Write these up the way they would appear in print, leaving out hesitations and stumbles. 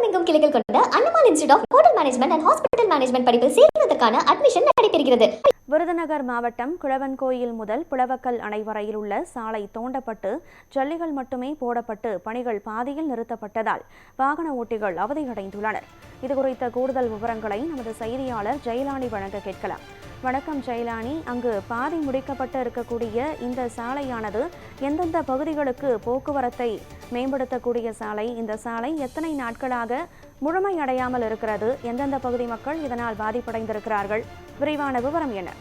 தமிழகமெங்கும் கிளைகள் கொண்ட Annamal institute of hotel management and hospital management படிப்பில் சேர்வதற்கான அட்மிஷன் நடைபெறுகிறது. விருதுநகர் மாவட்டம் குளவன்கோயில் முதல் புலவக்கல் அணை வரையில் உள்ள சாலை தோண்டப்பட்டு ஜல்லிகள் மட்டுமே போடப்பட்டு பணிகள் பாதியில் நிறுத்தப்பட்டதால் வாகன ஓட்டிகள் அவதியடைந்துள்ளனர். இதுகுறித்த கூடுதல் விவரங்களை நமது செய்தியாளர் ஜெயலானி வழங்க கேட்கலாம். வணக்கம் ஜெயலானி, அங்கு பாதி முடிக்கப்பட்டு இருக்கக்கூடிய இந்த சாலையானது எந்தெந்த பகுதிகளுக்கு போக்குவரத்தை மேம்படுத்தக்கூடிய சாலை? இந்த சாலை எத்தனை நாட்களாக முழுமையடையாமல் இருக்கிறது? எந்தெந்த பகுதி மக்கள் இதனால் பாதிப்படைந்திருக்கிறார்கள்? விரிவான விவரம் என்ன?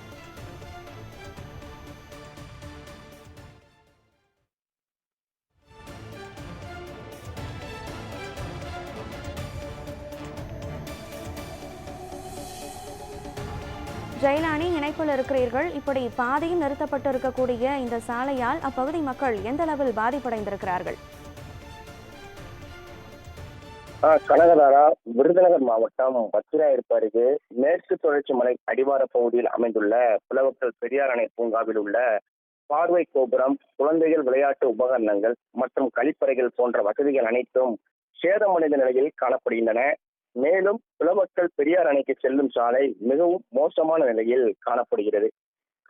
ஜெயலானி, இணைப்பில் இருக்கிறீர்கள். இப்படி பாதியில் நிறுத்தப்பட்டு இருக்கக்கூடிய இந்த சாலையால் அப்பகுதி மக்கள் எந்த அளவில் பாதிப்படைந்திருக்கிறார்கள்? கனகதாரா, விருதுநகர் மாவட்டம் வத்திராயிருப்பு அருகே மேற்கு தொடர்ச்சி மலை அடிவார பகுதியில் அமைந்துள்ள புலவக்கல் பெரியார் அணை பூங்காவில் உள்ள பார்வை கோபுரம், குழந்தைகள் விளையாட்டு உபகரணங்கள் மற்றும் கழிப்பறைகள் போன்ற வசதிகள் அனைத்தும் சேதமடைந்த நிலையில் காணப்படுகின்றன. மேலும் புலவக்கல் பெரியார் அணைக்கு செல்லும் சாலை மிகவும் மோசமான நிலையில் காணப்படுகிறது.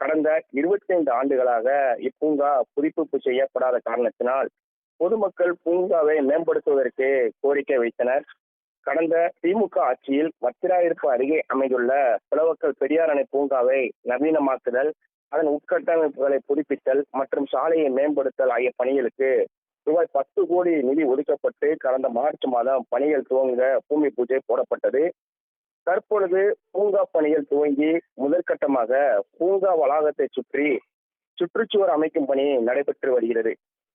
கடந்த 25 ஆண்டுகளாக இப்பூங்கா புதுப்பிப்பு செய்யப்படாத காரணத்தினால் பொதுமக்கள் பூங்காவை மேம்படுத்துவதற்கு கோரிக்கை வைத்தனர். கடந்த திமுக ஆட்சியில் வத்திராயிருப்பு அருகே அமைந்துள்ள புலவக்கல் பெரியார் அணை பூங்காவை நவீனமாக்குதல், அதன் உட்கட்டமைப்புகளை புதுப்பித்தல் மற்றும் சாலையை மேம்படுத்தல் ஆகிய பணிகளுக்கு ரூபாய் 10 கோடி நிதி ஒதுக்கப்பட்டு கடந்த மார்ச் மாதம் பணிகள் துவங்க பூமி பூஜை போடப்பட்டது. தற்பொழுது பூங்கா பணிகள் துவங்கி முதற்கட்டமாக பூங்கா வளாகத்தை சுற்றி சுற்றுச்சுவர் அமைக்கும் பணி நடைபெற்று வருகிறது.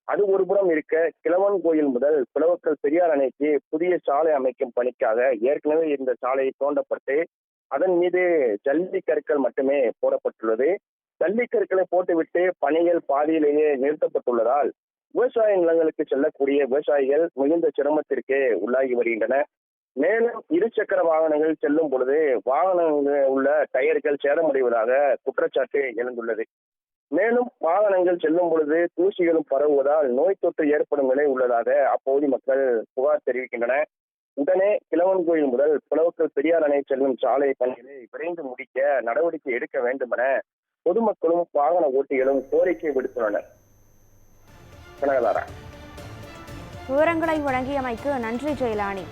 அது ஒருபுறம் இருக்க, கிழவன் கோயில் முதல் புலவக்கல் பெரியார் அணைக்கு புதிய சாலை அமைக்கும் பணிக்காக ஏற்கனவே இருந்த சாலை தோண்டப்பட்டு அதன் மீது ஜல்லிக்கற்கள் மட்டுமே போடப்பட்டுள்ளது. ஜல்லிக்கற்களை போட்டுவிட்டு பணிகள் பாதியிலேயே நிறுத்தப்பட்டுள்ளதால் விவசாய நிலங்களுக்கு செல்லக்கூடிய விவசாயிகள் மிகுந்த சிரமத்திற்கு உள்ளாகி வருகின்றன. மேலும் இருசக்கர வாகனங்கள் செல்லும் பொழுது வாகனங்கள் உள்ள டயர்கள் சேதமடைவதாக குற்றச்சாட்டு எழுந்துள்ளது. மேலும் வாகனங்கள் செல்லும் பொழுது தூசிகளும் பரவுவதால் நோய் தொற்று ஏற்படும் நிலை உள்ளதாக அப்பகுதி மக்கள் புகார் தெரிவிக்கின்றன. உடனே கிழவன் கோயில் முதல் புலவக்கல் பெரியார் அணை செல்லும் சாலை பணிகளை விரைந்து முடிக்க நடவடிக்கை எடுக்க வேண்டும் என பொதுமக்களும் வாகன ஓட்டிகளும் கோரிக்கை விடுத்துள்ளனர். கனகதாரா, விவரங்களை வழங்கியமைக்கு நன்றி ஜெயலானி.